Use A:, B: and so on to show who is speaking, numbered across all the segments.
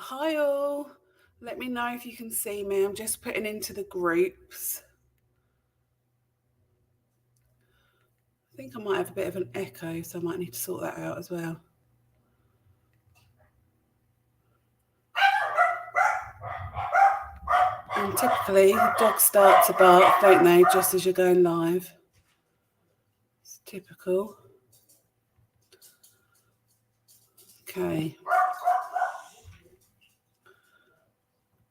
A: Hi all. Let me know if you can see me. I'm just putting into the groups. I think I might have a bit of an echo, so I might need to sort that out as well. And typically, dogs start to bark, don't they, just as you're going live. It's typical. Okay.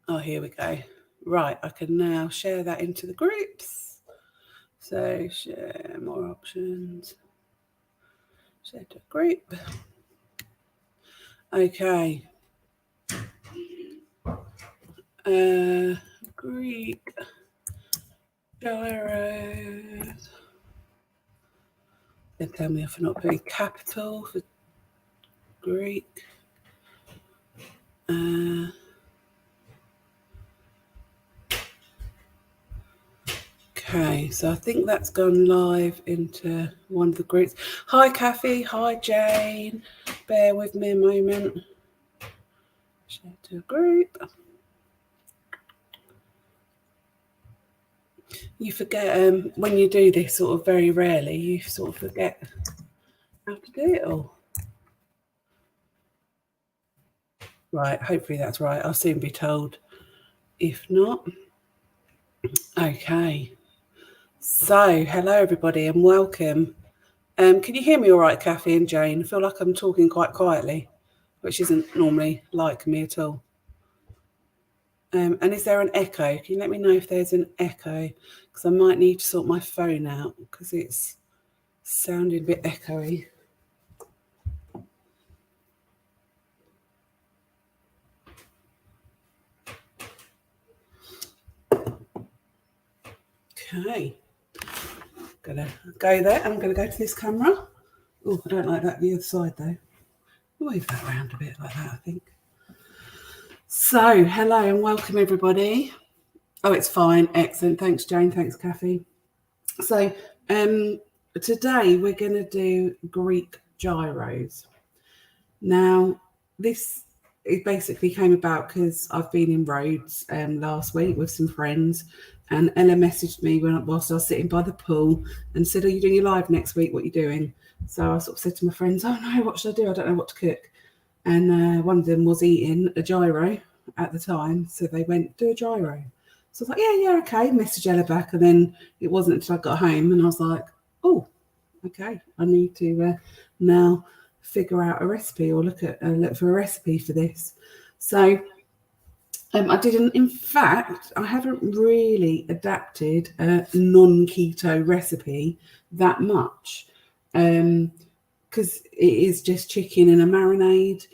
A: Oh, here we go. Right, I can now share that into the groups. So, share more options. Share to a group. Okay. Greek gyros. They tell me if I'm not putting capital for Greek. Okay, so I think that's gone live into one of the groups. Hi, Kathy. Hi, Jane. Bear with me a moment. Share to a group. You forget when you do this sort of very rarely, you sort of forget how to do it all. Right, hopefully that's right. I'll soon be told. If not, okay. So, hello everybody and welcome. Can you hear me all right, Kathy and Jane? I feel like I'm talking quite quietly, which isn't normally like me at all. And is there an echo? Can you let me know if there's an echo? Because I might need to sort my phone out because it's sounding a bit echoey. Okay. Gonna go there. I'm gonna go to this camera. Oh, I don't like that the other side though. Move that around a bit like that, I think. So, hello and welcome everybody. Oh, it's fine. Excellent. Thanks, Jane. Thanks, Kathy. So, today we're going to do Greek gyros. Now, it basically came about because I've been in Rhodes last week with some friends, and Ella messaged me whilst I was sitting by the pool and said, "Are you doing your live next week? What are you doing?" So I sort of said to my friends, "Oh no, what should I do? I don't know what to cook." And one of them was eating a gyro at the time, so they went, "Do a gyro." So I was like, yeah, okay. Message Ella back, and then it wasn't until I got home and I was like, "Oh, okay, I need to now figure out a recipe or look for a recipe for this." So I didn't. In fact, I haven't really adapted a non-keto recipe that much because it is just chicken in a marinade.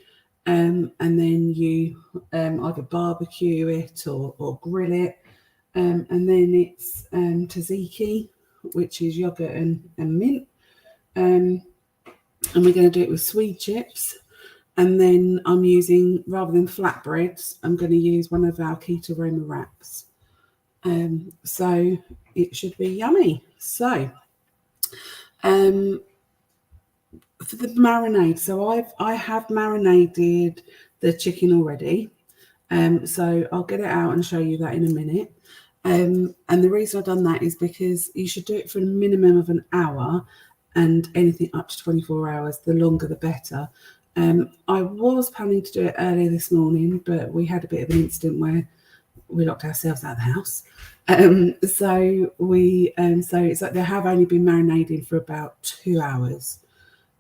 A: And then you either barbecue it or grill it. And then it's tzatziki, which is yogurt and mint. And we're going to do it with sweet chips. And then I'm using, rather than flatbreads, I'm going to use one of our keto Roma wraps. So it should be yummy. So for the marinade, so I have marinated the chicken already. So I'll get it out and show you that in a minute. And the reason I've done that is because you should do it for a minimum of an hour, and anything up to 24 hours, the longer the better. I was planning to do it earlier this morning, but we had a bit of an incident where we locked ourselves out of the house. So it's like they have only been marinating for about 2 hours.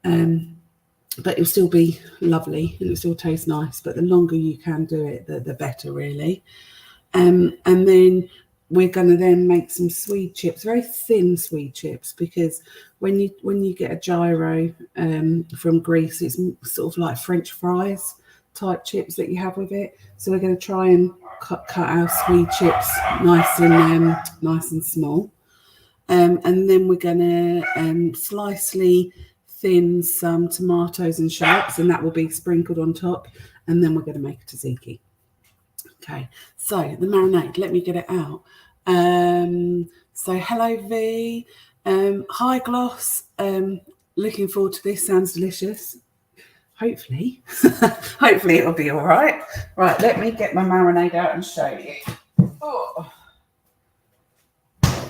A: But it'll still be lovely and it'll still taste nice. But the longer you can do it, the better, really. And then we're going to then make some swede chips, very thin swede chips, because when you get a gyro from Greece, it's sort of like French fries type chips that you have with it. So we're going to try and cut our swede chips nice and small. And then we're going to slicely thin some tomatoes and shallots, and that will be sprinkled on top. And then we're going to make a tzatziki. Okay, so the marinade, let me get it out. So hello V, hi Gloss, looking forward to this, sounds delicious. hopefully, hopefully it'll be all right. Right, let me get my marinade out and show you. Oh.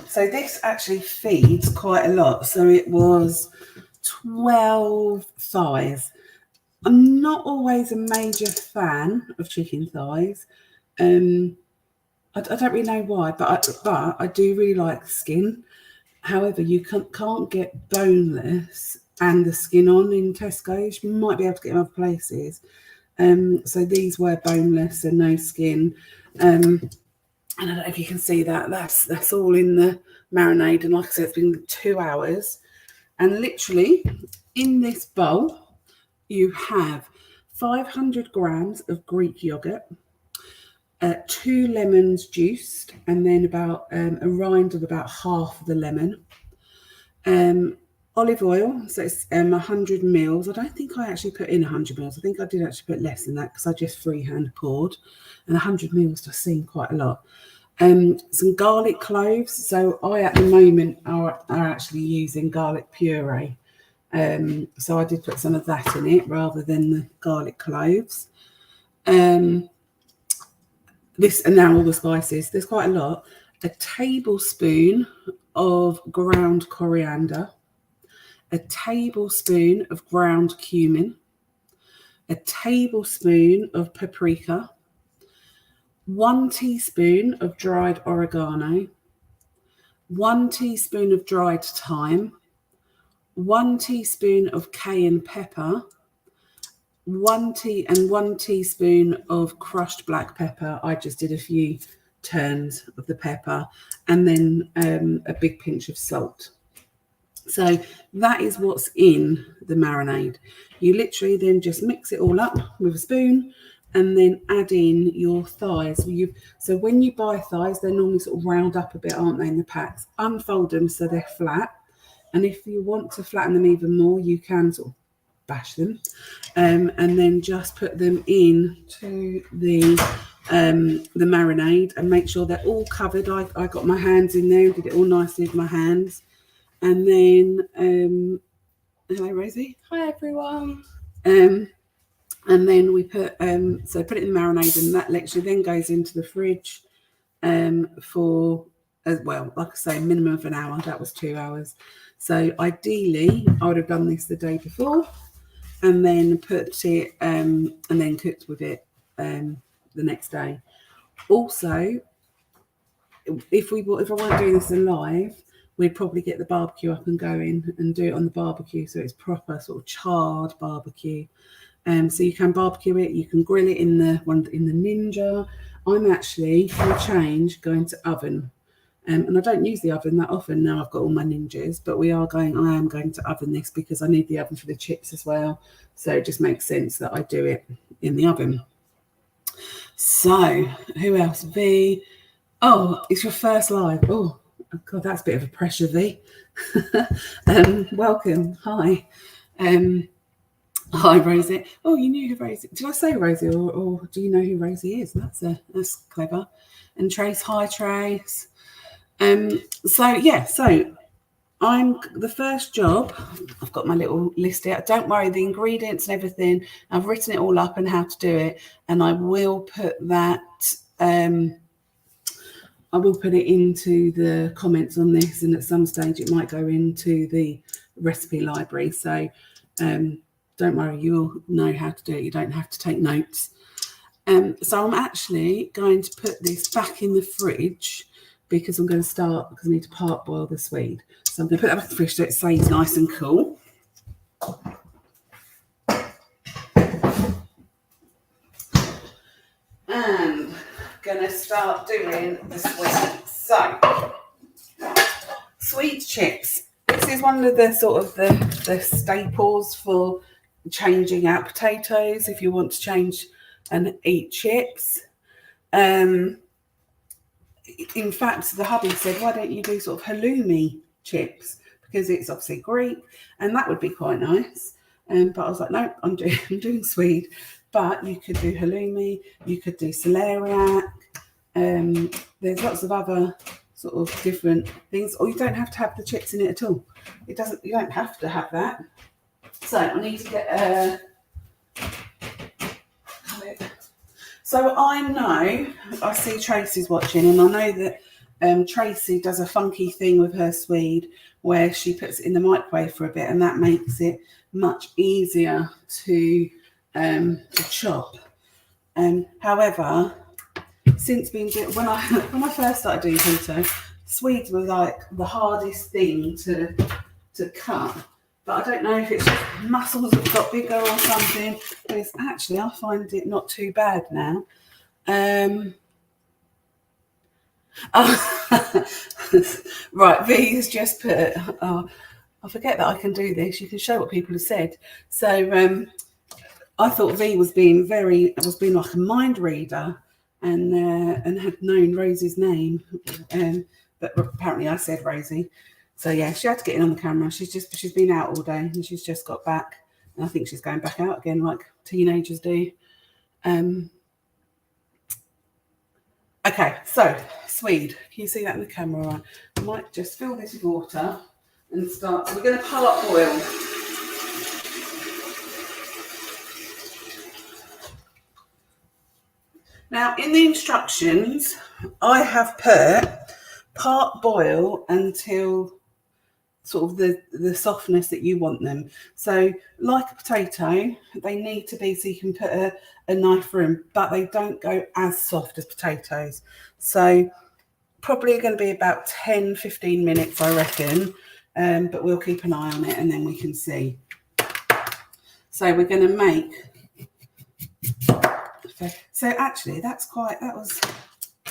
A: So this actually feeds quite a lot. So it was 12 thighs. I'm not always a major fan of chicken thighs. I don't really know why, but I do really like the skin. However, you can't get boneless and the skin on in Tesco's. You might be able to get them other places. So these were boneless and no skin. And I don't know if you can see that. That's all in the marinade. And like I said, it's been 2 hours. And literally in this bowl, you have 500 grams of Greek yogurt, 2 lemons juiced, and then about a rind of about half of the lemon. Olive oil, so it's 100 mils. I don't think I actually put in 100 mils. I think I did actually put less than that because I just freehand poured, and 100 mils does seem quite a lot. Some garlic cloves. So I at the moment are actually using garlic puree. So I did put some of that in it rather than the garlic cloves. This, and now all the spices. There's quite a lot. A tablespoon of ground coriander, a tablespoon of ground cumin, a tablespoon of paprika, 1 teaspoon of dried oregano, 1 teaspoon of dried thyme, 1 teaspoon of cayenne pepper, 1 teaspoon of crushed black pepper. I just did a few turns of the pepper, and then a big pinch of salt. So that is what's in the marinade. You literally then just mix it all up with a spoon and then add in your thighs. So when you buy thighs, they're normally sort of round up a bit, aren't they, in the packs? Unfold them so they're flat. And if you want to flatten them even more, you can sort of bash them, and then just put them into the marinade and make sure they're all covered. I got my hands in there and did it all nicely with my hands. And then, hello Rosie.
B: Hi everyone.
A: And then we put put it in the marinade, and that literally then goes into the fridge for, as well, like I say, minimum of an hour. That was 2 hours. So ideally, I would have done this the day before, and then put it and then cooked with it the next day. Also, if I weren't doing this alive, we'd probably get the barbecue up and going and do it on the barbecue, so it's proper sort of charred barbecue. So you can barbecue it, you can grill it in the Ninja. I'm actually, for a change, going to oven. And I don't use the oven that often now I've got all my Ninjas, but I am going to oven this because I need the oven for the chips as well. So it just makes sense that I do it in the oven. So who else? V. Oh, it's your first live. Oh God, that's a bit of a pressure, V. Welcome. Hi. Hi, Rosie. Oh, you knew who Rosie. Did I say Rosie, or do you know who Rosie is? That's clever. And Trace. Hi, Trace. So I'm the first job. I've got my little list here. Don't worry, the ingredients and everything, I've written it all up and how to do it, and I will put that. I will put it into the comments on this, and at some stage it might go into the recipe library. So don't worry, you'll know how to do it. You don't have to take notes. So I'm actually going to put this back in the fridge because I'm going to start, because I need to part boil the Swede. So I'm going to put that back in the fridge so it stays nice and cool. And going to start doing the Swede. So, Swede chips. This is one of the sort of the staples for changing out potatoes if you want to change and eat chips. In fact, the hubby said, why don't you do sort of halloumi chips? Because it's obviously Greek, and that would be quite nice. But I was like, no, I'm doing Swede. But you could do halloumi, you could do celeriac. There's lots of other sort of different things, or you don't have to have the chips in it at all. You don't have to have that. So I need to get So I see Tracy's watching, and I know that Tracy does a funky thing with her swede where she puts it in the microwave for a bit, and that makes it much easier to chop. However, since being when I first started doing keto, swedes were like the hardest thing to cut. But I don't know if it's just muscles have got bigger or something. But it's actually, I find it not too bad now. Right, V has just put. I forget that I can do this. You can show what people have said. So I thought V was being like a mind reader and had known Rosie's name, but apparently I said Rosie. So yeah, she had to get in on the camera. She's been out all day and she's just got back, and I think she's going back out again like teenagers do. Okay, so swede. Can you see that in the camera? Right? I might just fill this with water and start. So we're going to part boil. Now, in the instructions, I have put part boil until sort of the softness that you want them. So like a potato, they need to be so you can put a knife through them, but they don't go as soft as potatoes. So probably going to be about 10-15 minutes, I reckon, but we'll keep an eye on it and then we can see. So we're going to make... So actually, that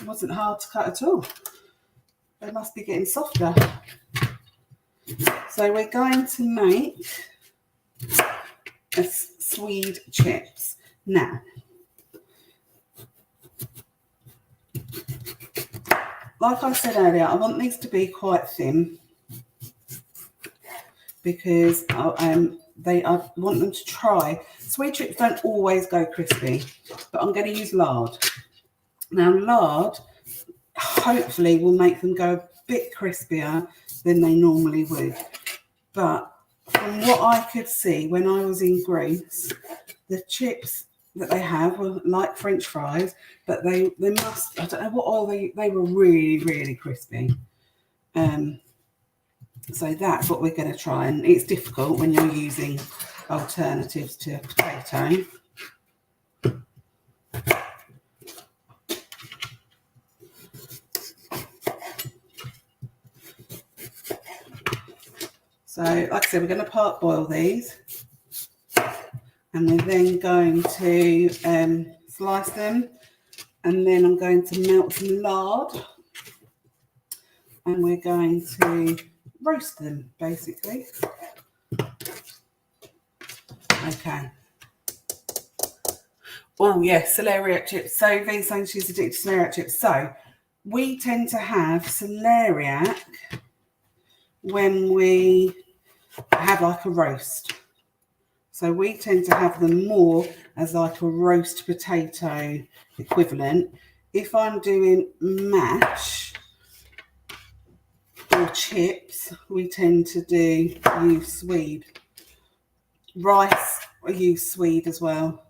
A: wasn't hard to cut at all. They must be getting softer. So we're going to make swede chips now. Like I said earlier, I want these to be quite thin because I want them to try. Swede chips don't always go crispy, but I'm going to use lard. Now, lard hopefully will make them go a bit crispier than they normally would. But from what I could see when I was in Greece, the chips that they have were like French fries, but they must, I don't know what oil they were really, really crispy. So that's what we're going to try, and it's difficult when you're using alternatives to potato. So, like I said, we're going to part boil these, and we're then going to slice them, and then I'm going to melt some lard, and we're going to roast them, basically. Okay. Oh, yes, celeriac chips. So, V's saying she's addicted to celeriac chips. So, we tend to have celeriac when we have like a roast. So we tend to have them more as like a roast potato equivalent. If I'm doing mash or chips, we tend to use swede. Rice, I use swede as well.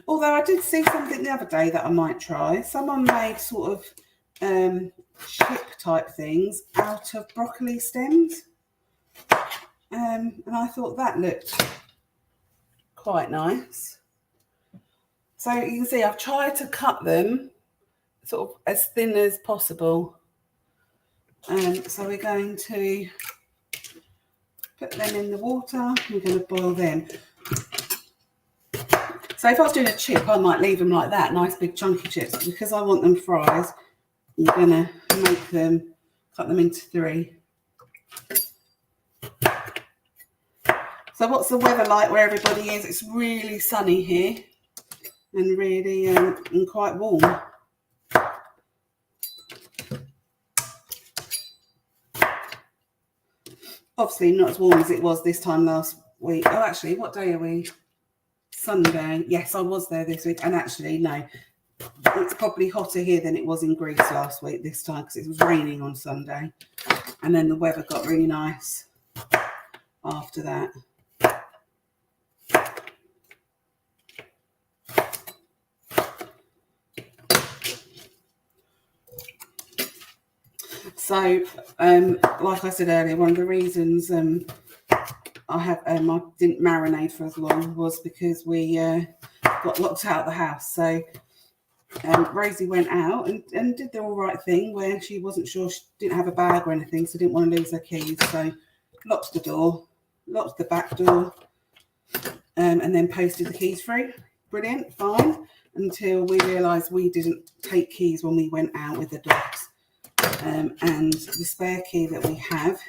A: Although I did see something the other day that I might try. Someone made sort of chip type things out of broccoli stems, and I thought that looked quite nice. So you can see I've tried to cut them sort of as thin as possible, so we're going to put them in the water. We're going to boil them. So if I was doing a chip, I might leave them like that, nice big chunky chips. Because I want them fries, I'm going to cut them into 3. So what's the weather like where everybody is? It's really sunny here and really and quite warm. Obviously not as warm as it was this time last week. Oh, actually, what day are we? Sunday. Yes, I was there this week. And actually, no, it's probably hotter here than it was in Greece last week this time because it was raining on Sunday. And then the weather got really nice after that. So, like I said earlier, one of the reasons I didn't marinate for as long was because we got locked out of the house. So Rosie went out and did the all right thing where she wasn't sure, she didn't have a bag or anything, so didn't want to lose her keys. So locked the door, locked the back door, and then posted the keys through. Brilliant, fine, until we realised we didn't take keys when we went out with the dogs. And the spare key that we have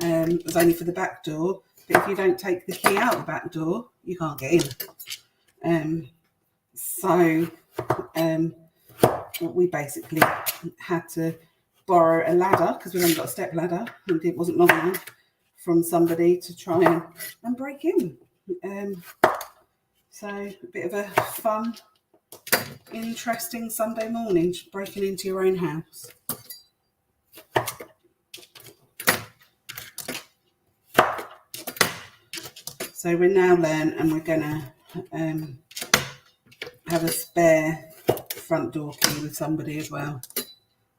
A: was only for the back door, but if you don't take the key out the back door, you can't get in. So we basically had to borrow a ladder, because we haven't got a step ladder and it wasn't long enough, from somebody to try and break in. So a bit of a fun, interesting Sunday morning, breaking into your own house. So we're now learned, and we're going to have a spare front door key with somebody as well,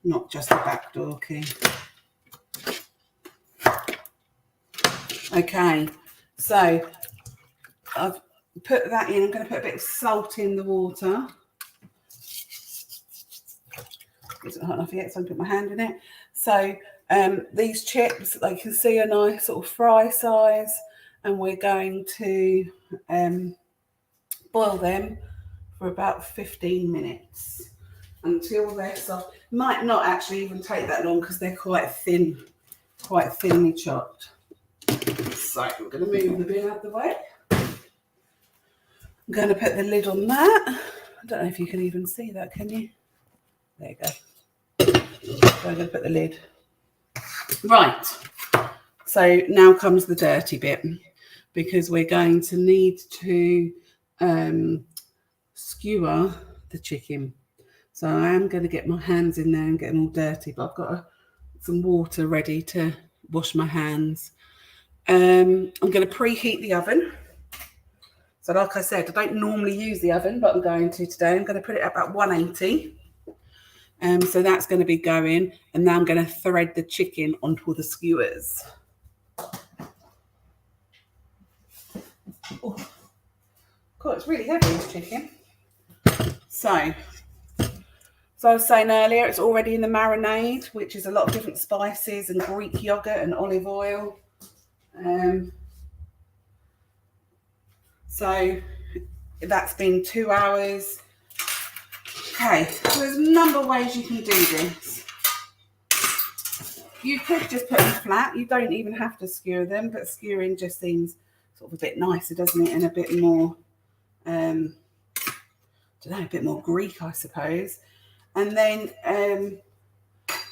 A: not just the back door key. Okay, so I've put that in. I'm going to put a bit of salt in the water. Isn't hot enough yet, so I'm going to put my hand in it. So these chips, they can see a nice sort of fry size, and we're going to boil them for about 15 minutes until they're soft. Might not actually even take that long because they're quite thin, quite thinly chopped. So I'm going to move the bin out of the way. I'm going to put the lid on that. I don't know if you can even see that, can you? There you go. So I'm going to put the lid. Right. So now comes the dirty bit, because we're going to need to skewer the chicken. So I am going to get my hands in there and get them all dirty, but I've got some water ready to wash my hands. I'm going to preheat the oven. So like I said, I don't normally use the oven, but I'm going to today. I'm going to put it at about 180. So that's going to be going, and now I'm going to thread the chicken onto the skewers. Oh, God, it's really heavy, this chicken. So I was saying earlier, it's already in the marinade, which is a lot of different spices and Greek yogurt and olive oil. So that's been 2 hours. Okay, so there's a number of ways you can do this. You could just put them flat. You don't even have to skewer them, but skewering just seems sort of a bit nicer, doesn't it? And a bit more, I don't know, a bit more Greek, I suppose. And then,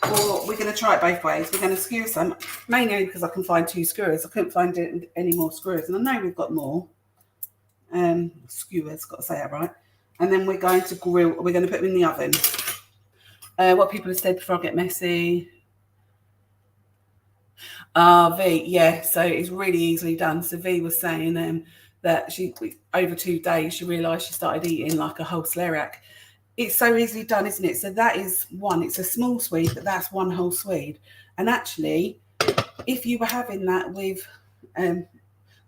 A: or we're going to try it both ways. We're going to skewer some, mainly because I can find 2 skewers. I couldn't find any more skewers, and I know we've got more. Skewers, got to say that right. And then we're going to grill. We're going to put them in the oven. What people have said before I get messy. V, yeah. So it's really easily done. So V was saying that she, over 2 days, she realised she started eating like a whole celeriac. It's so easily done, isn't it? So that is one. It's a small Swede, but that's one whole Swede. And actually, if you were having that with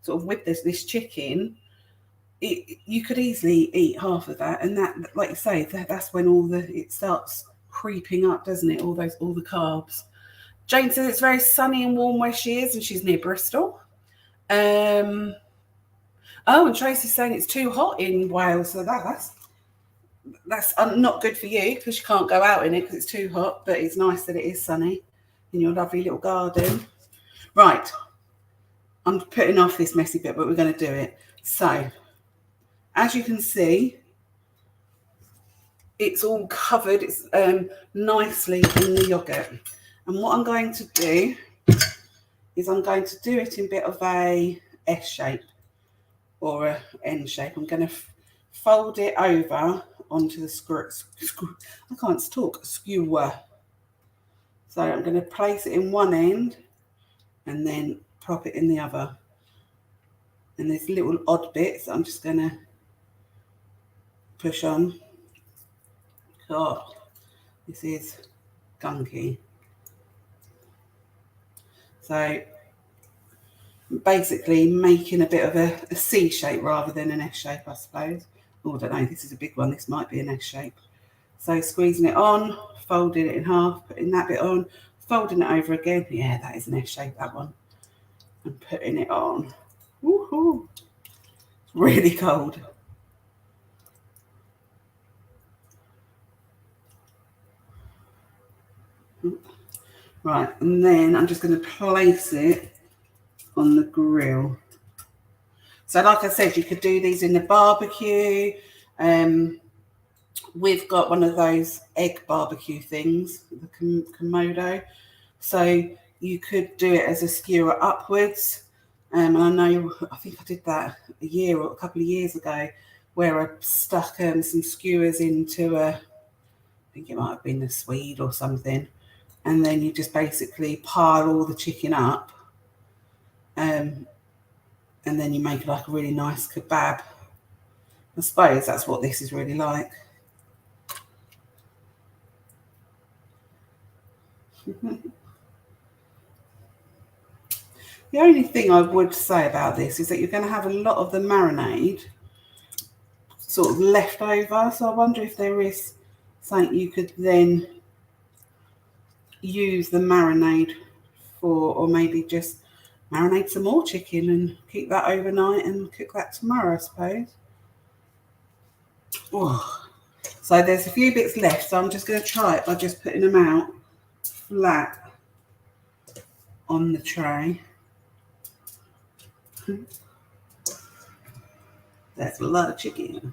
A: sort of with this chicken, you could easily eat half of that. And that, like you say, that's when it starts creeping up, doesn't it? All the carbs. Jane says it's very sunny and warm where she is, and she's near Bristol. Oh, and Tracy's saying it's too hot in Wales, so that's not good for you because you can't go out in it because it's too hot, but it's nice that it is sunny in your lovely little garden. Right, I'm putting off this messy bit, but we're going to do it. So, as you can see, it's all covered. It's nicely in the yogurt. And what I'm going to do is I'm going to do it in a bit of a S shape or a N shape. I'm going to fold it over onto the skewer. So I'm going to place it in one end and then prop it in the other. And there's little odd bits I'm just going to push on. God, this is gunky. So basically making a bit of a C shape rather than an S shape, I suppose. Oh, I don't know, this is a big one. This might be an S shape. So squeezing it on, folding it in half, putting that bit on, folding it over again. Yeah, that is an S shape, that one. And putting it on. Woohoo! It's really cold. Right, and then I'm just going to place it on the grill. So like I said, you could do these in the barbecue. We've got one of those egg barbecue things, the Komodo. So you could do it as a skewer upwards. And I think I did that a year or a couple of years ago, where I stuck some skewers into I think it might have been a Swede or something. And then you just basically pile all the chicken up. And then you make like a really nice kebab. I suppose that's what this is really like. The only thing I would say about this is that you're going to have a lot of the marinade sort of left over. So I wonder if there is something you could then use the marinade for, or maybe just marinate some more chicken and keep that overnight and cook that tomorrow, I suppose. Oh. So there's a few bits left, so I'm just going to try it by just putting them out flat on the tray. That's a lot of chicken.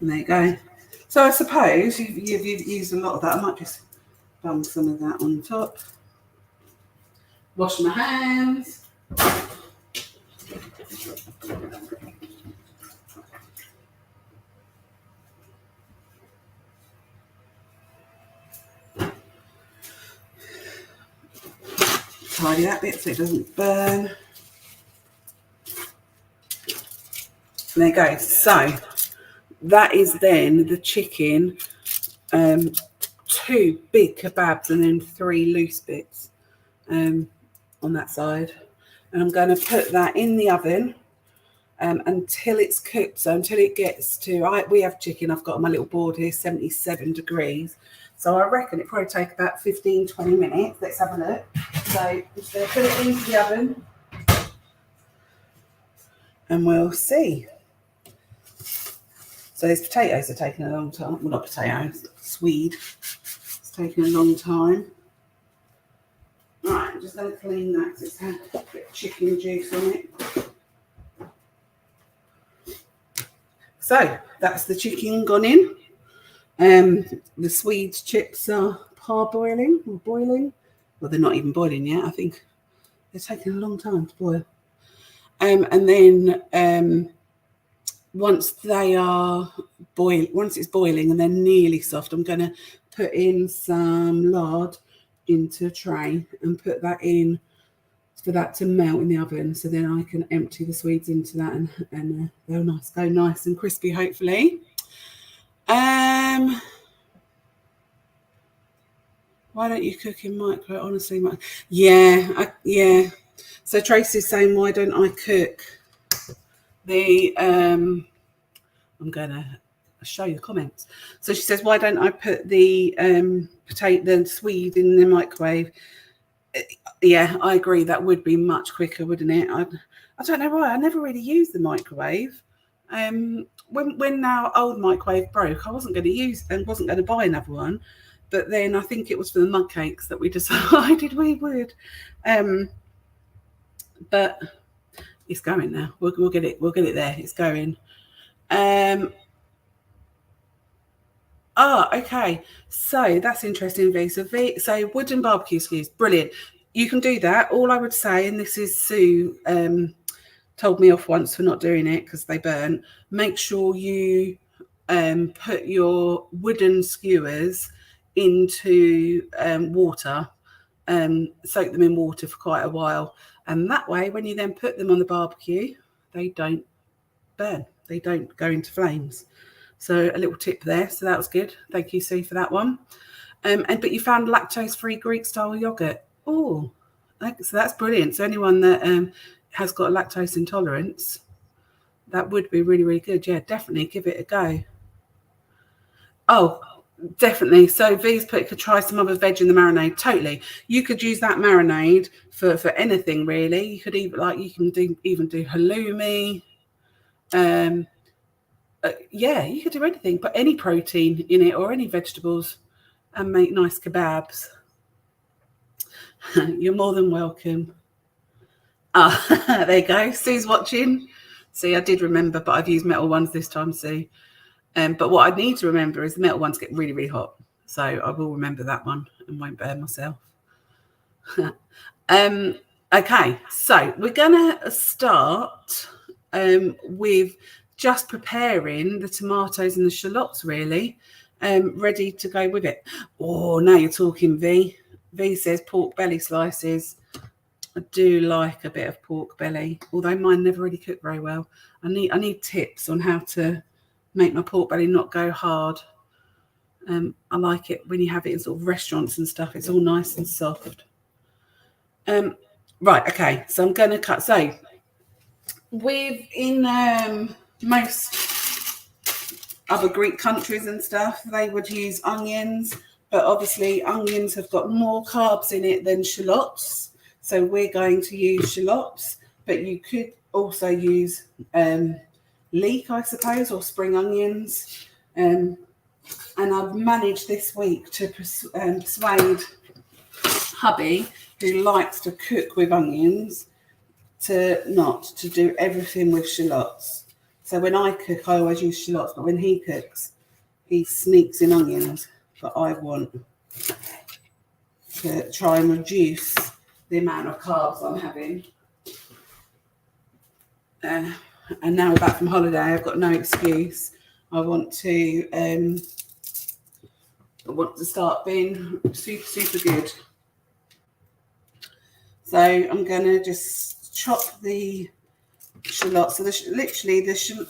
A: And there you go. So I suppose you've used a lot of that. I might just dump some of that on top. Wash my hands. Tidy that bit so it doesn't burn. And there you go. So that is then the chicken, 2 big kebabs and then 3 loose bits on that side. And I'm going to put that in the oven until it's cooked. So until it gets to, we have chicken, I've got on my little board here, 77 degrees. So I reckon it probably take about 15, 20 minutes. Let's have a look. So I'm just going to put it into the oven and we'll see. So these potatoes are taking a long time. Well, not potatoes, Swede. It's taking a long time. Right, I'm just going to clean that because it's had a bit of chicken juice on it. So that's the chicken gone in. The Swede chips are parboiling or boiling. Well, they're not even boiling yet. I think they're taking a long time to boil. And then once they are once it's boiling and they're nearly soft, I'm going to put in some lard into a tray and put that in for that to melt in the oven. So then I can empty the Swedes into that and they'll go nice and crispy, hopefully. Why don't you cook in micro? Honestly, yeah. So Tracy's saying, why don't I cook the? I'm gonna show you the comments. So she says, why don't I put the the Swede in the microwave? Yeah, I agree. That would be much quicker, wouldn't it? I don't know why. I never really used the microwave. When our old microwave broke, I wasn't going to use and wasn't going to buy another one. But then I think it was for the mug cakes that we decided we would. But it's going now. We'll get it. We'll get it there. It's going. Okay. So that's interesting, V. So wooden barbecue skewers, brilliant. You can do that. All I would say, and this is Sue told me off once for not doing it because they burn. Make sure you put your wooden skewers into water, soak them in water for quite a while, and that way when you then put them on the barbecue they don't burn, they don't go into flames. So a little tip there. So that was good. Thank you, Sue, for that one. But you found lactose-free Greek-style yogurt. Oh, so that's brilliant. So anyone that has got a lactose intolerance, that would be really, really good. Yeah, definitely give it a go. Oh, definitely. So V's could try some other veg in the marinade. Totally. You could use that marinade for anything really. You could even even do halloumi. Yeah, you could do anything, put any protein in it or any vegetables and make nice kebabs. You're more than welcome. There you go. Sue's watching. See, I did remember, but I've used metal ones this time, Sue. But what I need to remember is the metal ones get really, really hot. So I will remember that one and won't burn myself. Okay, so we're going to start with just preparing the tomatoes and the shallots, really, ready to go with it. Oh, now you're talking, V. V says pork belly slices. I do like a bit of pork belly, although mine never really cook very well. I need tips on how to make my pork belly not go hard. I like it when you have it in sort of restaurants and stuff. It's all nice and soft. Right, okay, so I'm going to cut. So in most other Greek countries and stuff, they would use onions, but obviously onions have got more carbs in it than shallots. So we're going to use shallots, but you could also use leek, I suppose, or spring onions. And I've managed this week to persuade hubby, who likes to cook with onions, to do everything with shallots. So when I cook, I always use shallots, but when he cooks, he sneaks in onions. But I want to try and reduce the amount of carbs I'm having. And now we're back from holiday. I've got no excuse. I want to start being super, super good. So I'm going to just chop the shallots. So I'm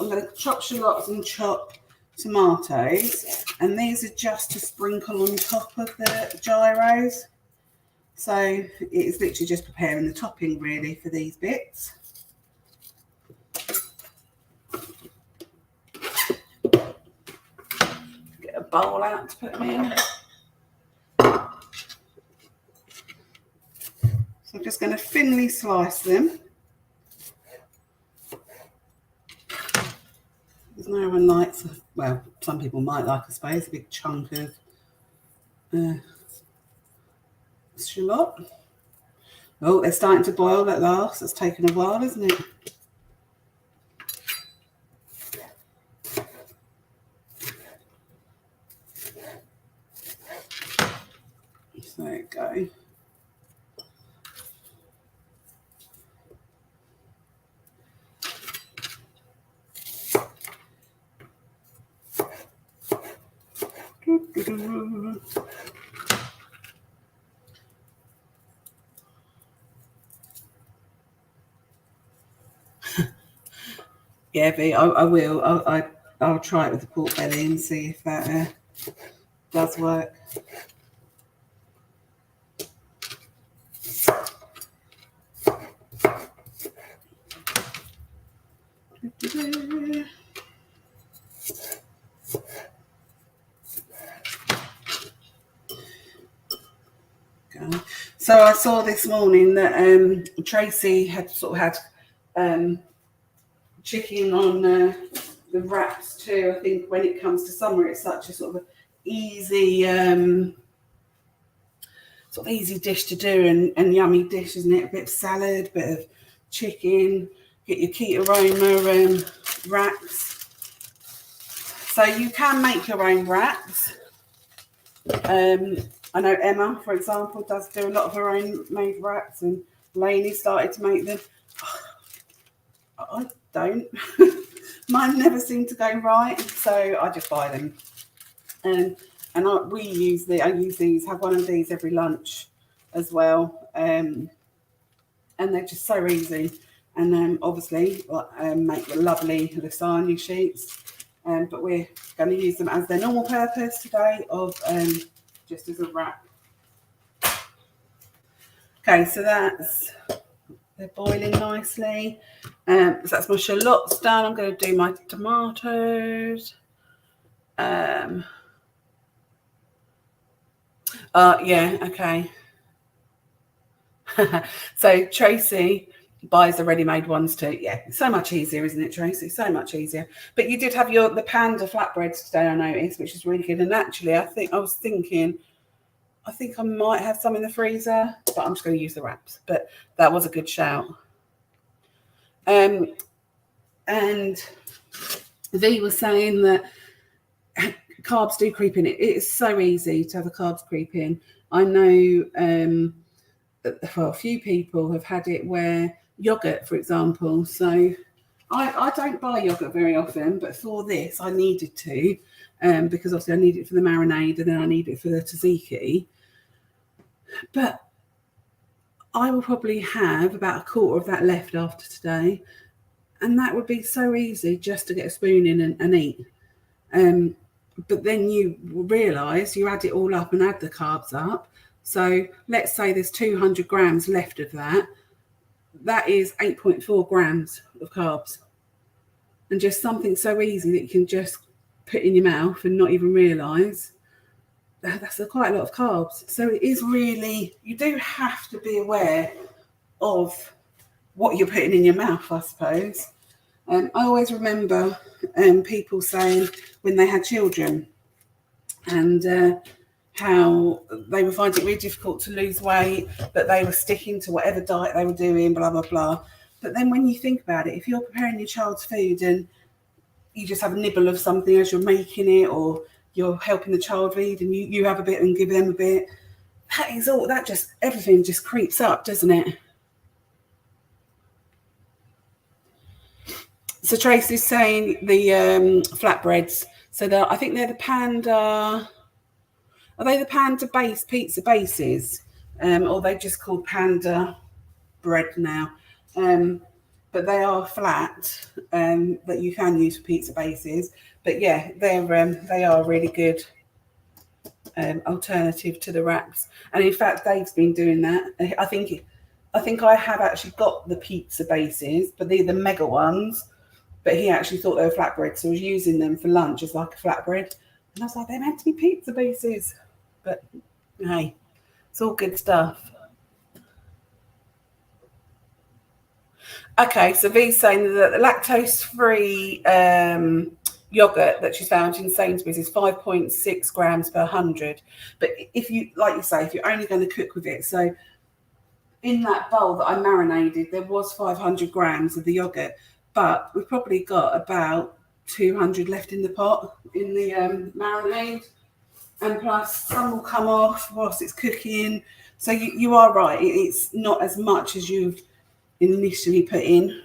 A: going to chop shallots and chop tomatoes. And these are just to sprinkle on top of the gyros. So it's literally just preparing the topping really for these bits. Get a bowl out to put them in. So I'm just going to thinly slice them. There's no one likes, well, some people might like, I suppose, a big chunk of shallot. Oh, they're starting to boil at last. It's taken a while, isn't it? So there you go. Yeah, V, I will. I'll try it with the pork belly and see if that does work. So I saw this morning that Tracy had chicken on the wraps too. I think when it comes to summer, it's such a sort of easy easy dish to do and yummy dish, isn't it? A bit of salad, a bit of chicken, get your keto aroma wraps. So you can make your own wraps. I know Emma, for example, does do a lot of her own made wraps, and Lainey started to make them. I don't. Mine never seem to go right, so I just buy them. I use these, have one of these every lunch as well. And they're just so easy. And then obviously make lovely lasagna sheets. But we're going to use them as their normal purpose today of just as a wrap. Okay, so they're boiling nicely. So that's my shallots done. I'm going to do my tomatoes. Yeah, okay. So Tracy buys the ready-made ones too. Yeah, so much easier, isn't it, Tracy? So much easier. But you did have the panda flatbreads today, I noticed, which is really good. And actually, I think I might have some in the freezer, but I'm just going to use the wraps. But that was a good shout. And V was saying that carbs do creep in. It is so easy to have the carbs creep in. I know a few people have had it where yogurt, for example. So I don't buy yogurt very often, but for this I needed to, because obviously I need it for the marinade and then I need it for the tzatziki. But I will probably have about a quarter of that left after today, and that would be so easy just to get a spoon in and eat. But then you realise you add it all up and add the carbs up. So let's say there's 200 grams left of that. That is 8.4 grams of carbs. And just something so easy that you can just put in your mouth and not even realise. That's quite a lot of carbs. So it is really, you do have to be aware of what you're putting in your mouth, I suppose. I always remember people saying when they had children and how they were finding it really difficult to lose weight, but they were sticking to whatever diet they were doing, blah, blah, blah. But then when you think about it, if you're preparing your child's food and you just have a nibble of something as you're making it, or you're helping the child read and you have a bit and give them a bit, everything just creeps up, doesn't it? So Tracy's saying the flatbreads. So I think they're the panda. Are they the panda base pizza bases, or they just called panda bread now? But they are flat, that you can use for pizza bases. But yeah, they are really good alternative to the wraps. And in fact, Dave's been doing that. I think I have actually got the pizza bases, but they're the mega ones. But he actually thought they were flatbread, so he was using them for lunch as like a flatbread. And I was like, they're meant to be pizza bases. But hey, it's all good stuff. Okay, so V's saying that the lactose-free yogurt that she's found in Sainsbury's is 5.6 grams per 100. But if you, like you say, if you're only going to cook with it, so in that bowl that I marinated, there was 500 grams of the yogurt, but we've probably got about 200 left in the pot in the marinade. And plus, some will come off whilst it's cooking. So you are right. It's not as much as you've initially put in.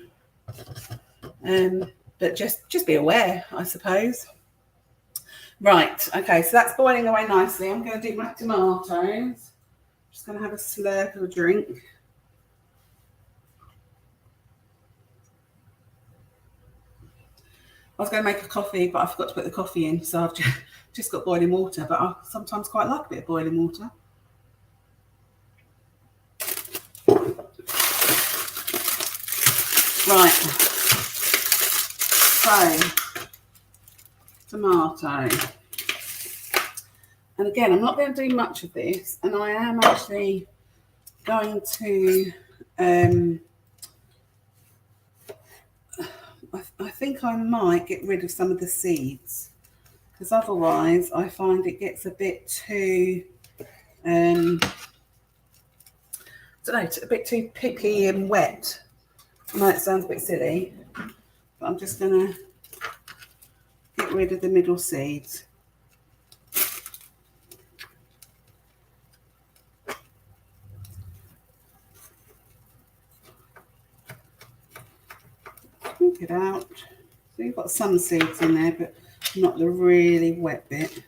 A: But just be aware, I suppose. Right. Okay, so that's boiling away nicely. I'm going to do my tomatoes. Just going to have a slurp of a drink. I was going to make a coffee, but I forgot to put the coffee in, so I've just got boiling water, but I sometimes quite like a bit of boiling water. Right. So, tomato. And again, I'm not going to do much of this, and I am actually going to... I think I might get rid of some of the seeds, because otherwise I find it gets a bit too, I don't know, a bit too picky and wet. I know it sounds a bit silly, but I'm just going to get rid of the middle seeds. Take it out. So you've got some seeds in there, but not the really wet bit.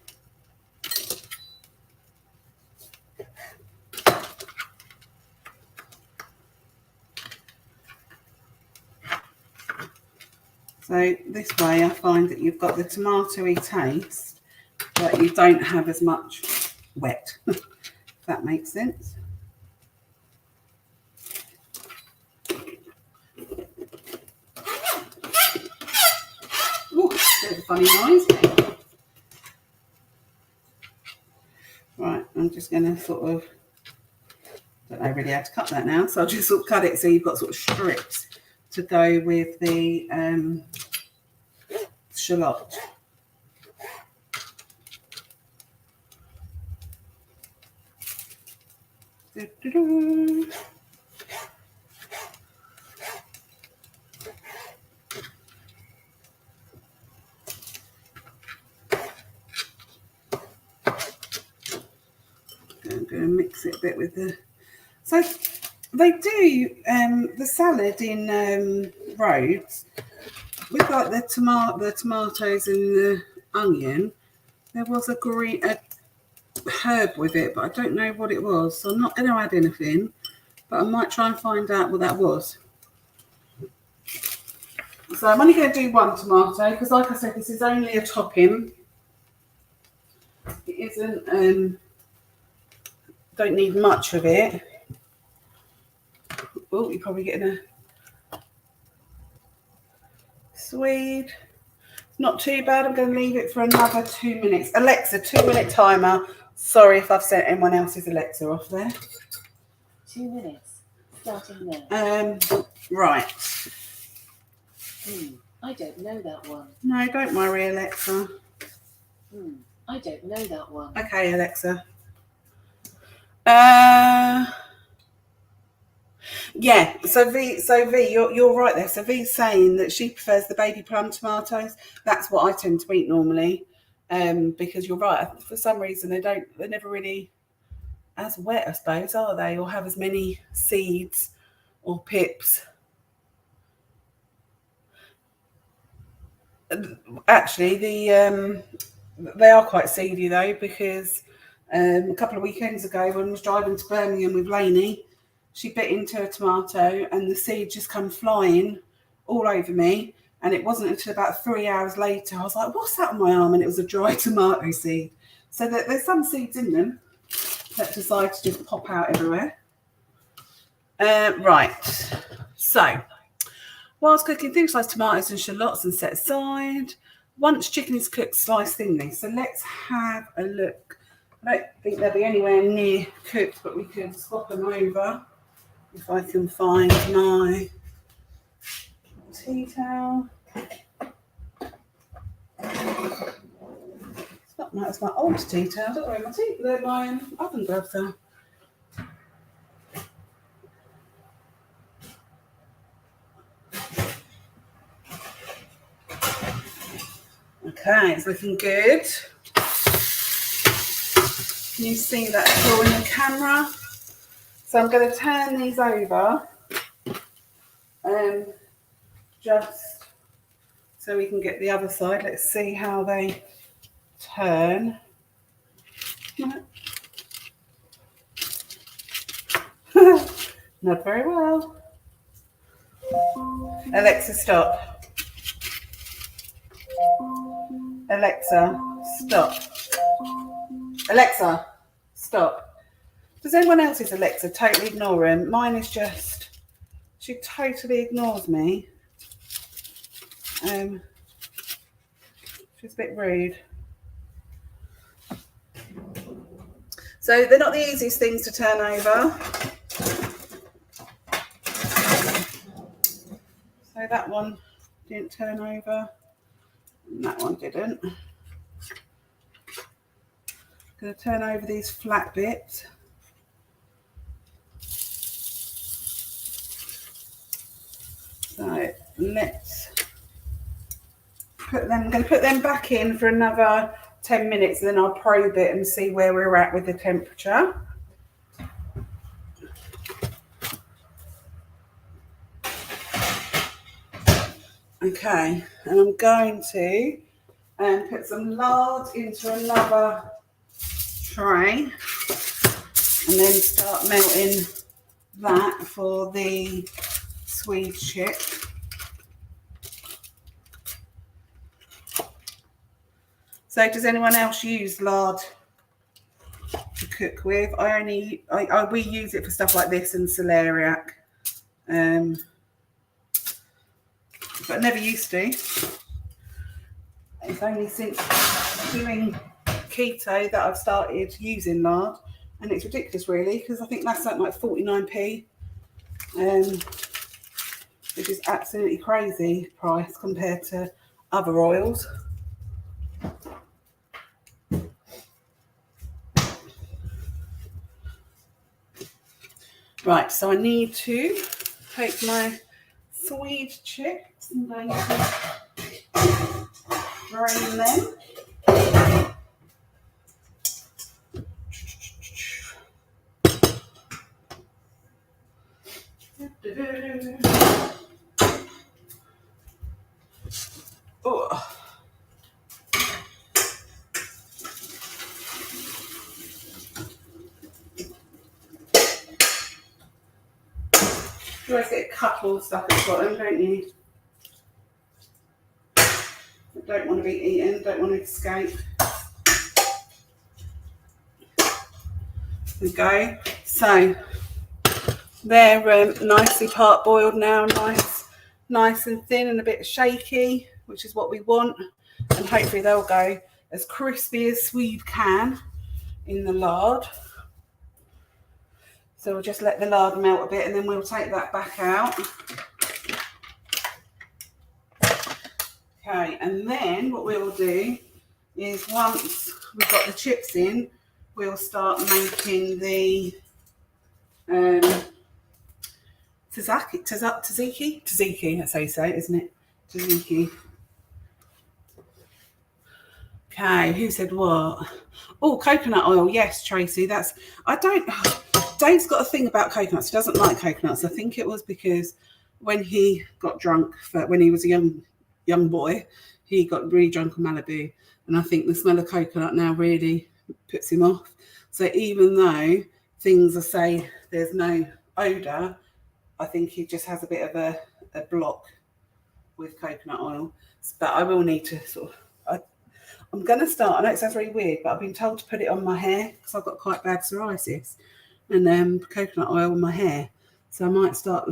A: So this way I find that you've got the tomatoey taste, but you don't have as much wet, if that makes sense. Oh, bit of a funny noise. Right, I'm just going to sort of, don't know really how to cut that now, so I'll just sort of cut it so you've got sort of strips to go with the shallot. Doo-doo-doo. I'm going to mix it a bit with the... So they do the salad in Rhodes with like the tomatoes and the onion. There was a herb with it, but I don't know what it was. So I'm not going to add anything, but I might try and find out what that was. So I'm only going to do one tomato because, like I said, this is only a topping. It isn't... don't need much of it. Oh, you're probably getting a Swede. It's not too bad. I'm going to leave it for another 2 minutes. Alexa, 2-minute timer. Sorry if I've sent anyone else's Alexa off there.
B: 2 minutes. Starting now.
A: Right.
B: I don't know that one.
A: No, don't worry, Alexa.
B: I don't know that one.
A: Okay, Alexa. Yeah, so V, you're right there. So V's saying that she prefers the baby plum tomatoes. That's what I tend to eat normally, because you're right. For some reason, they're never really as wet, I suppose, are they, or have as many seeds or pips. Actually, they are quite seedy though, because a couple of weekends ago when I was driving to Birmingham with Lainey, she bit into a tomato and the seed just come flying all over me. And it wasn't until about 3 hours later I was like, what's that on my arm? And it was a dry tomato seed. So there's some seeds in them that decide to just pop out everywhere. Right. So whilst cooking, things like tomatoes and shallots and set aside. Once chicken is cooked, slice thinly. So let's have a look. I don't think they'll be anywhere near cooked, but we can swap them over. If I can find my tea towel. It's my old tea towel. I don't know where my oven gloves are. Okay, it's looking good. Can you see that at all in the camera? So I'm going to turn these over, just so we can get the other side. Let's see how they turn. Not very well. Alexa, stop. Alexa, stop. Alexa, stop. Does anyone else's Alexa totally ignore him? Mine is just, she totally ignores me. She's a bit rude. So they're not the easiest things to turn over. So that one didn't turn over. And that one didn't. I'm going to turn over these flat bits. So let's put them, I'm going to put them back in for another 10 minutes and then I'll probe it and see where we're at with the temperature. Okay, and I'm going to put some lard into another tray and then start melting that for the Swede chip. So does anyone else use lard to cook with. We use it for stuff like this and celeriac, but I never used to. It's only since doing keto that I've started using lard, and it's ridiculous really, because I think that's something like 49p, which is absolutely crazy price compared to other oils. Right, so I need to take my Swede chips and I'm going to drain them. Oh. You always get a couple stuck at the bottom, don't you? Don't want to be eaten, don't want to escape. There we go. So they're nicely part-boiled now, nice and thin and a bit shaky, which is what we want. And hopefully they'll go as crispy as Swede can in the lard. So we'll just let the lard melt a bit and then we'll take that back out. Okay, and then what we'll do is once we've got the chips in, we'll start making the Tzatziki, that's how you say it, isn't it? Tzatziki. Okay, who said what? Oh, coconut oil. Yes, Tracy. Dave's got a thing about coconuts. He doesn't like coconuts. I think it was because when he got drunk, when he was a young boy, he got really drunk on Malibu. And I think the smell of coconut now really puts him off. So even though things are say there's no odour, I think he just has a bit of a block with coconut oil. But I will need to I'm going to start, I know it sounds really weird, but I've been told to put it on my hair because I've got quite bad psoriasis, and coconut oil on my hair. So I might start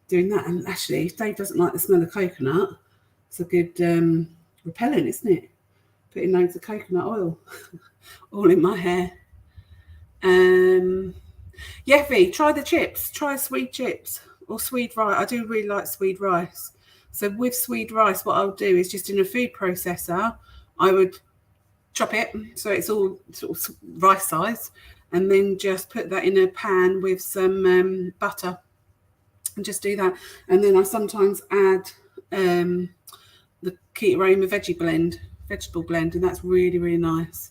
A: doing that. And actually, if Dave doesn't like the smell of coconut, it's a good repellent, isn't it? Putting loads of coconut oil all in my hair. Yeffy, try the chips. Try Swede chips or Swede rice. I do really like Swede rice. So with Swede rice, what I'll do is just in a food processor, I would chop it so it's all sort of rice size, and then just put that in a pan with some butter and just do that. And then I sometimes add the Keto Aroma vegetable blend, and that's really, really nice.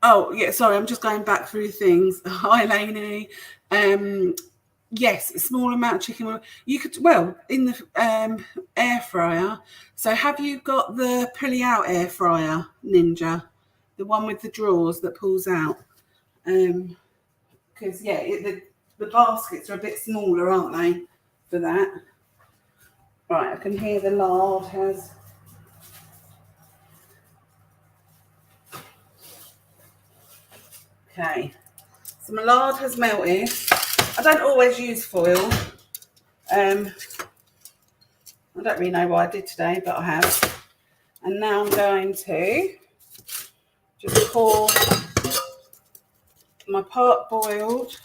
A: Oh, yeah, sorry, I'm just going back through things. Hi, Lainey. Yes, a small amount of chicken oil. You could, in the air fryer. So have you got the pulley out air fryer, Ninja? The one with the drawers that pulls out? Because, the baskets are a bit smaller, aren't they, for that? Right, I can hear the lard has... Okay, so my lard has melted. I don't always use foil. I don't really know why I did today, but I have. And now I'm going to just pour my part-boiled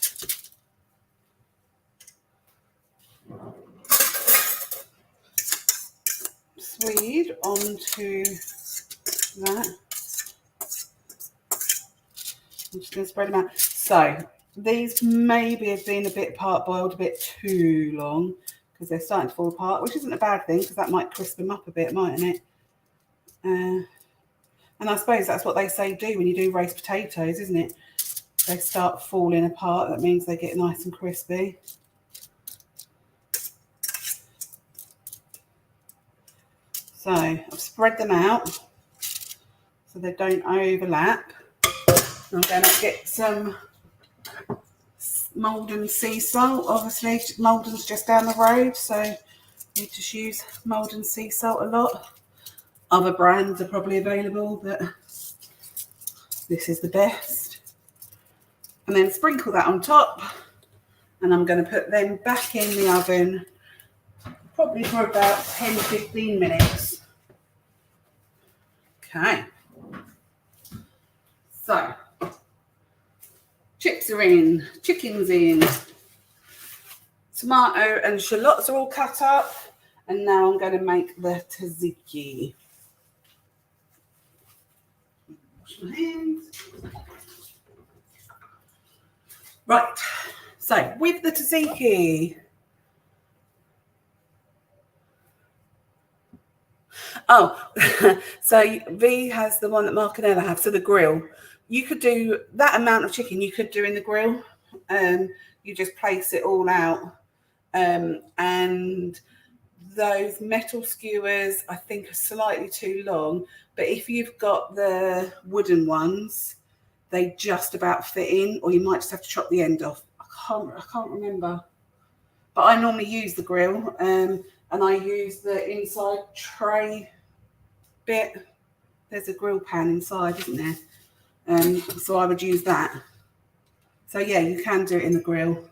A: Swede onto that. I'm just going to spread them out. So these maybe have been a bit part-boiled a bit too long because they're starting to fall apart, which isn't a bad thing because that might crisp them up a bit, mightn't it? And I suppose that's what they say do when you do roast potatoes, isn't it? They start falling apart. That means they get nice and crispy. So I've spread them out so they don't overlap. I'm going to get some Maldon sea salt. Obviously, Maldon's just down the road, so We just use Maldon sea salt a lot. Other brands are probably available, but this is the best. And then sprinkle that on top. And I'm going to put them back in the oven, probably for about 10-15 minutes. Okay. So, chips are in, chicken's in, tomato and shallots are all cut up. And now I'm going to make the tzatziki. Wash my hands. Right, so with the tzatziki, so V has the one that Mark and Ella have, so the grill. You could do that amount of chicken, you could do in the grill. You just place it all out. And those metal skewers, I think, are slightly too long. But if you've got the wooden ones, they just about fit in, or you might just have to chop the end off. I can't remember. But I normally use the grill, and I use the inside tray bit. There's a grill pan inside, isn't there? So I would use that. So yeah, you can do it in the grill.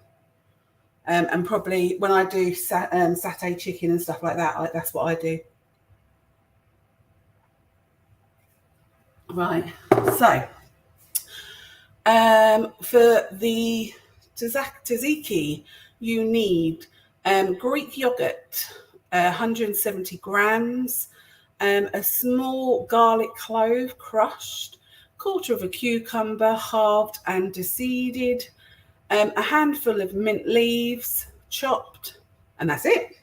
A: And probably when I do satay chicken and stuff like that, that's what I do. Right, so for the tzatziki, you need Greek yogurt, 170 grams, a small garlic clove crushed, quarter of a cucumber halved and deseeded, a handful of mint leaves chopped, and that's it.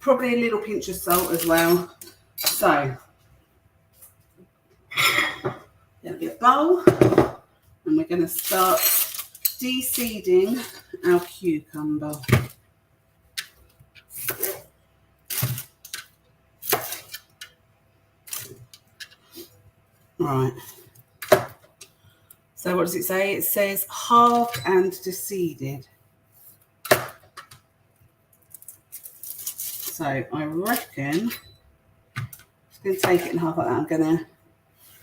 A: Probably a little pinch of salt as well. So there'll be a bowl, and we're going to start de-seeding our cucumber. Right. So what does it say? It says halved and deseeded. So I reckon I'm going to take it in half like that. I'm going to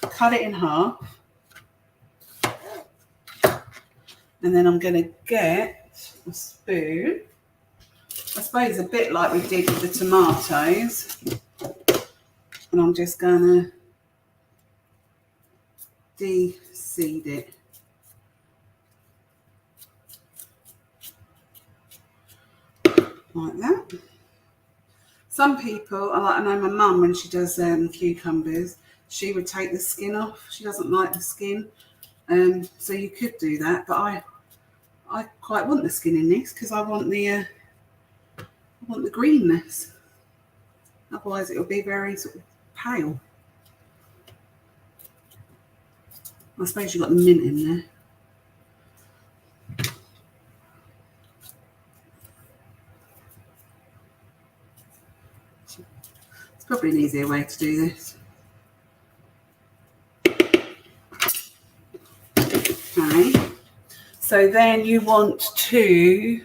A: cut it in half. And then I'm going to get a spoon. I suppose a bit like we did with the tomatoes. And I'm just going to de-seed it. Like that. Some people, I know my mum, when she does cucumbers, she would take the skin off. She doesn't like the skin. So you could do that, but I quite want the skin in this because I want the greenness. Otherwise it will be very sort of pale. I suppose you've got the mint in there. It's probably an easier way to do this. Okay. So then you want to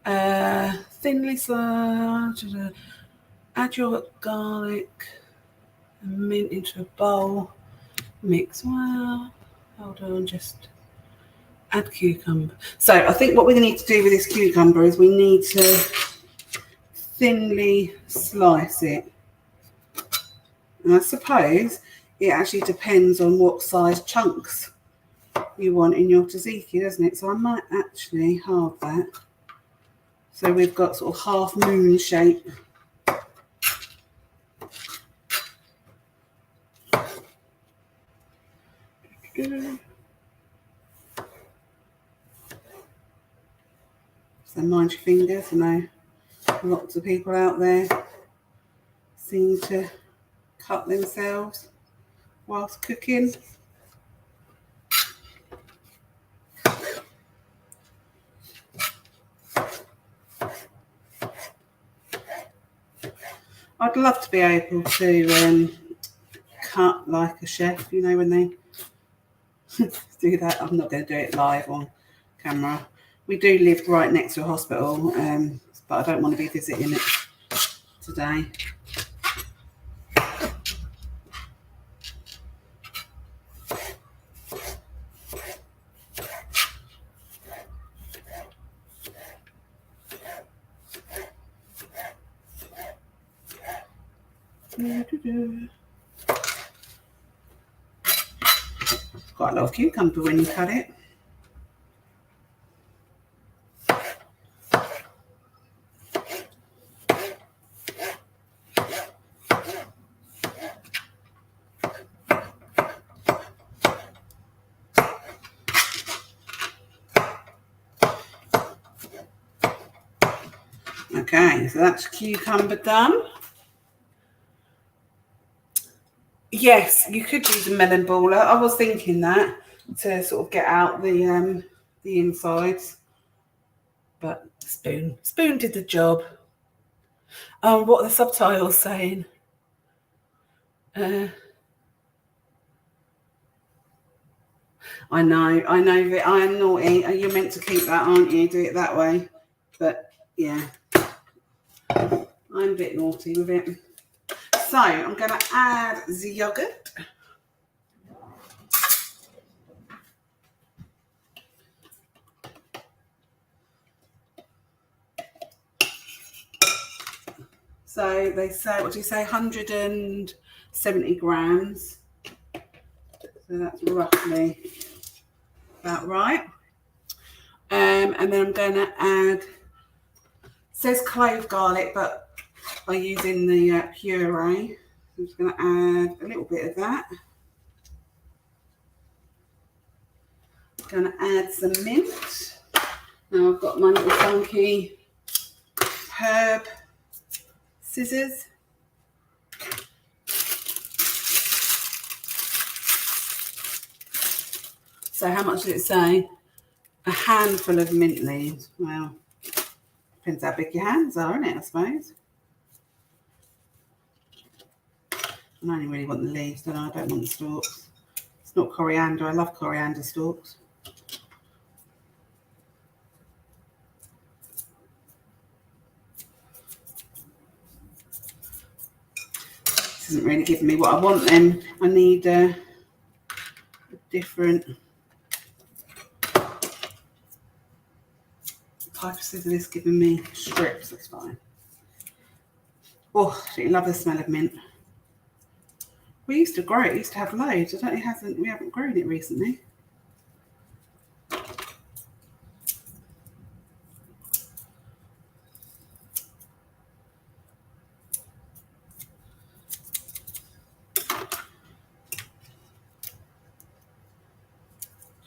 A: thinly sliced, add your garlic and mint into a bowl. Mix well. Hold on, just add cucumber. So I think what we're going to need to do with this cucumber is we need to thinly slice it. And I suppose it actually depends on what size chunks you want in your tzatziki, doesn't it? So I might actually halve that. So we've got sort of half moon shape. So mind your fingers. I know lots of people out there seem to cut themselves whilst cooking. I'd love to be able to cut like a chef, you know, when they do that. I'm not going to do it live on camera. We do live right next to a hospital. It's but I don't want to be visiting it today. Quite a lot of cucumber when you cut it. Okay, so that's cucumber done. Yes, you could use a melon baller. I was thinking that to sort of get out the insides, but spoon did the job. What are the subtitles saying? I know that I am naughty. You're meant to keep that, aren't you? Do it that way. But yeah, I'm a bit naughty with it. So I'm going to add the yogurt. So they say, what do you say, 170 grams. So that's roughly about right. And then I'm going to add, it says clove garlic, but I'm using the puree. I'm just going to add a little bit of that. I'm going to add some mint. Now I've got my little funky herb scissors. So how much did it say? A handful of mint leaves. Well, depends how big your hands are, isn't it, I suppose. I only really want the leaves, don't I? I don't want the stalks. It's not coriander. I love coriander stalks. This isn't really giving me what I want then. I need a different type of scissor. This giving me strips, that's fine. Oh, I love the smell of mint. We used to grow it, used to have loads. We haven't grown it recently.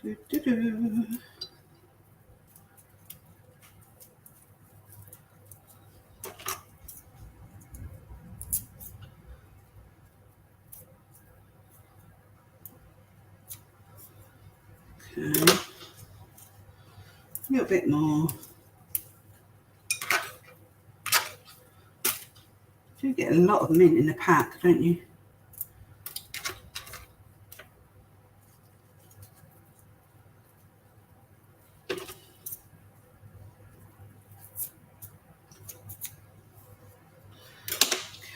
A: Okay. A little bit more. You do get a lot of mint in the pack, don't you?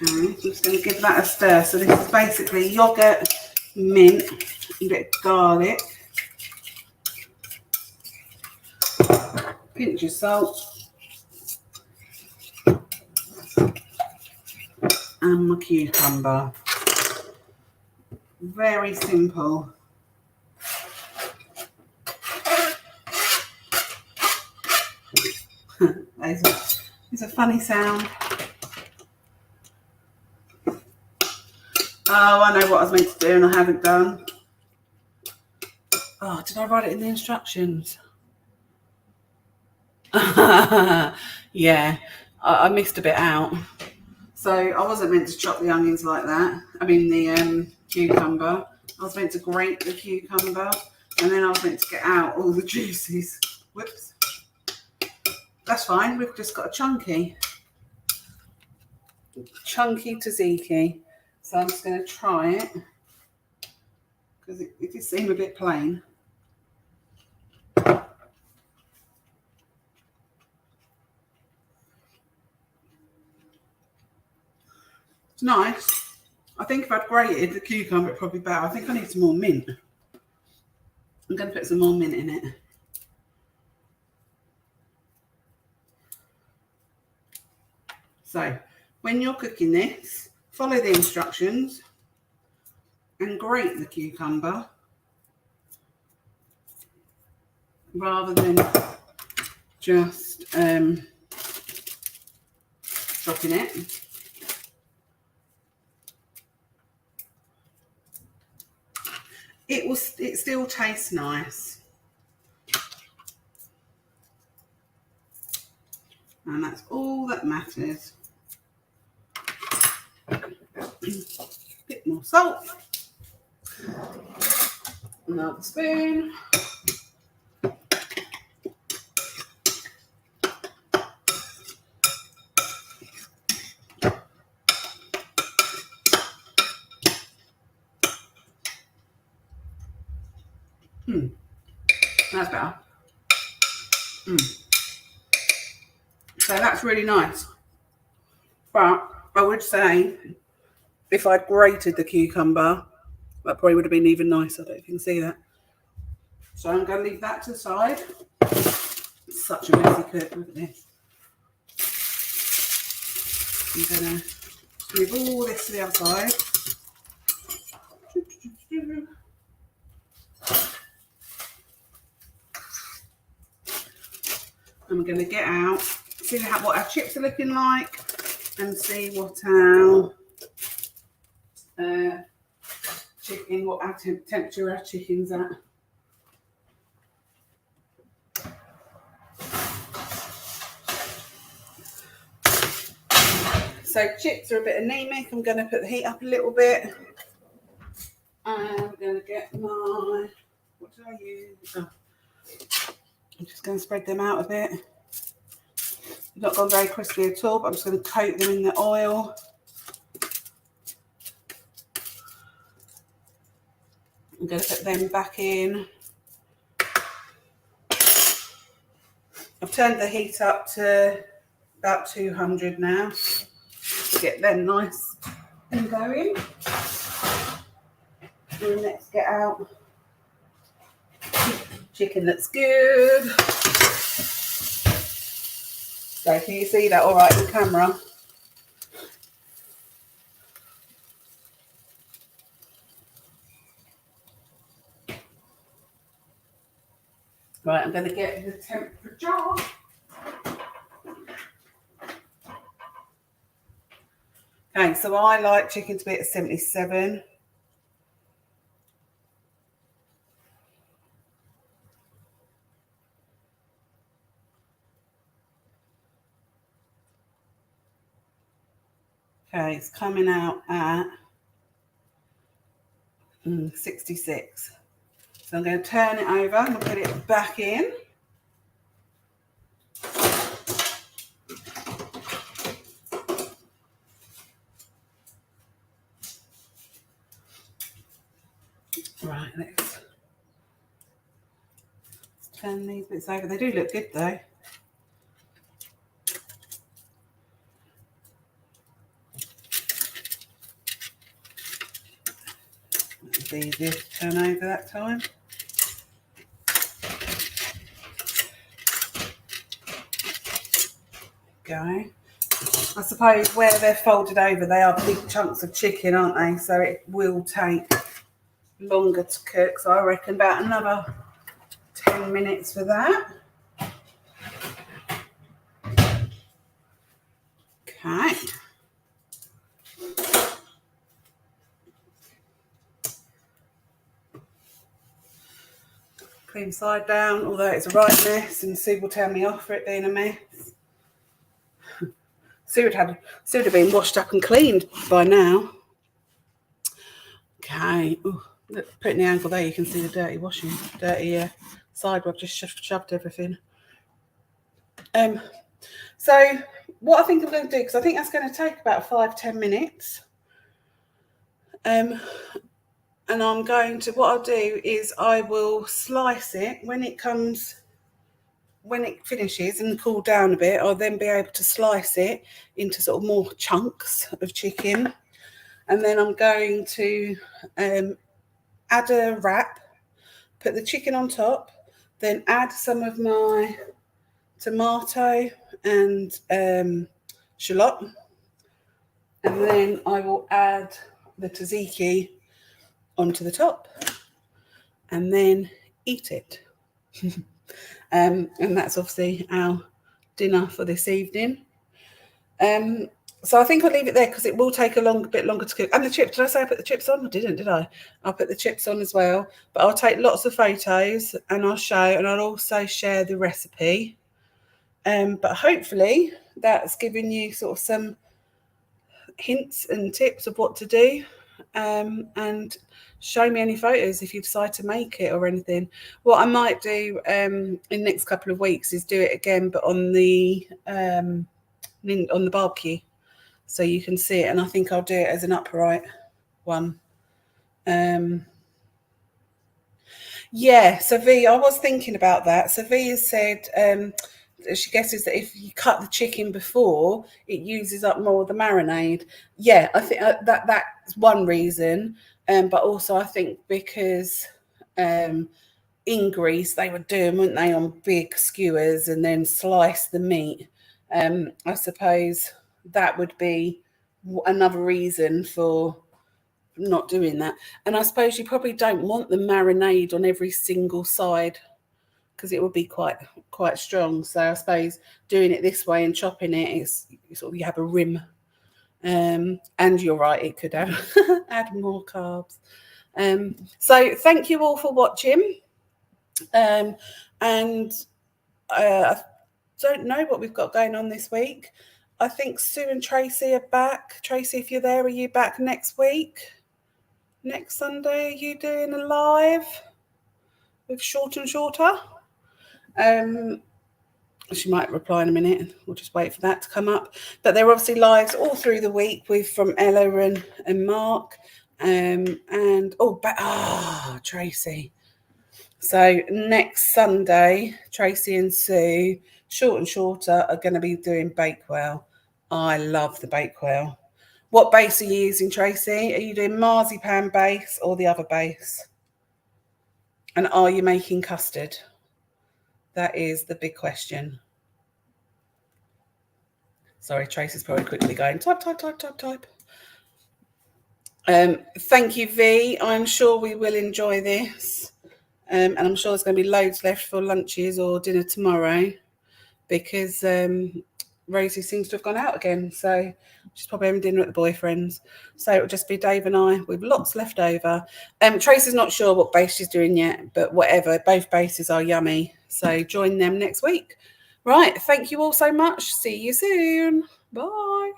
A: Okay, so I'm just going to give that a stir. So this is basically yogurt, mint, a bit of garlic, pinch of salt, and my cucumber. Very simple. It's a funny sound. Oh, I know what I was meant to do and I haven't done. Oh, did I write it in the instructions? Yeah, I missed a bit out. So I wasn't meant to chop the onions like that. I mean the cucumber. I was meant to grate the cucumber and then I was meant to get out all the juices. Whoops. That's fine, we've just got a chunky tzatziki. So I'm just going to try it because it did seem a bit plain. It's nice. I think if I'd grated the cucumber, it'd probably be better. I think I need some more mint. I'm going to put some more mint in it. So, when you're cooking this, follow the instructions and grate the cucumber rather than just chopping it. It still tastes nice. And that's all that matters. Bit more salt. Another spoon. That's better. So that's really nice. But I would say if I'd grated the cucumber, that probably would have been even nicer. I don't know if you can see that. So I'm going to leave that to the side. It's such a messy cook. Look at this. I'm going to move all this to the other side. I'm going to get out, see what our chips are looking like, and see what our chicken, what our temperature our chicken's at. So chips are a bit anemic. I'm going to put the heat up a little bit. And I'm going to get my, what did I use? Oh. I'm just going to spread them out a bit. They've not gone very crispy at all, but I'm just going to coat them in the oil. I'm going to put them back in. I've turned the heat up to about 200 now to get them nice and going. And let's get out. Chicken looks good. So can you see that all right on camera? Right, I'm going to get the temperature. Okay, so I like chicken to be at 77. Okay, it's coming out at 66. So I'm going to turn it over and put it back in. Right, let's turn these bits over. They do look good though. It's easier to turn over that time. Go. I suppose where they're folded over, they are big chunks of chicken, aren't they? So it will take longer to cook. So I reckon about another 10 minutes for that. Okay. Cream side down, although it's a right mess, and Sue will tell me off for it being a mess. Sue would have been washed up and cleaned by now. Okay. Ooh, look, putting the angle there, you can see the dirty washing, side where I've just shoved everything. So what I think I'm going to do, because I think that's going to take about 5-10 minutes. And I'm going to, what I'll do is I will slice it when it finishes and cool down a bit. I'll then be able to slice it into sort of more chunks of chicken. and then I'm going to add a wrap, put the chicken on top, then add some of my tomato and shallot, and then I will add the tzatziki onto the top and then eat it. And that's obviously our dinner for this evening. So I think I'll leave it there because it will take a bit longer to cook. And the chips, did I say I put the chips on? I didn't, did I? I'll put the chips on as well. But I'll take lots of photos and I'll show, and I'll also share the recipe. But hopefully that's given you sort of some hints and tips of what to do. And show me any photos if you decide to make it or anything. What I might do in the next couple of weeks is do it again, but on the barbecue, so you can see it. And I think I'll do it as an upright one. Yeah, so V, I was thinking about that. So V has said she guesses that if you cut the chicken before, it uses up more of the marinade. Yeah, I think that's one reason. But also I think because in Greece they would do them, wouldn't they, on big skewers and then slice the meat. I suppose that would be another reason for not doing that. And I suppose you probably don't want the marinade on every single side because it would be quite strong. So I suppose doing it this way and chopping it is sort of, you have a rim. And you're right, it could add more carbs. So thank you all for watching. And I don't know what we've got going on this week. I think Sue and Tracy are back. Tracy, if you're there, are you back next week? Next Sunday, are you doing a live with Short and Shorter? She might reply in a minute. We'll just wait for that to come up. But there are obviously lives all through the week from Ella and Mark. Tracy. So next Sunday, Tracy and Sue, Short and Shorter, are going to be doing Bakewell. I love the Bakewell. What base are you using, Tracy? Are you doing marzipan base or the other base? And are you making custard? That is the big question. Sorry, Tracy's probably quickly going, type. Thank you, V. I'm sure we will enjoy this. And I'm sure there's going to be loads left for lunches or dinner tomorrow because Rosie seems to have gone out again. So she's probably having dinner at the boyfriend's. So it'll just be Dave and I with lots left over. Tracy's not sure what base she's doing yet, but whatever. Both bases are yummy. So join them next week. Right. Thank you all so much. See you soon. Bye.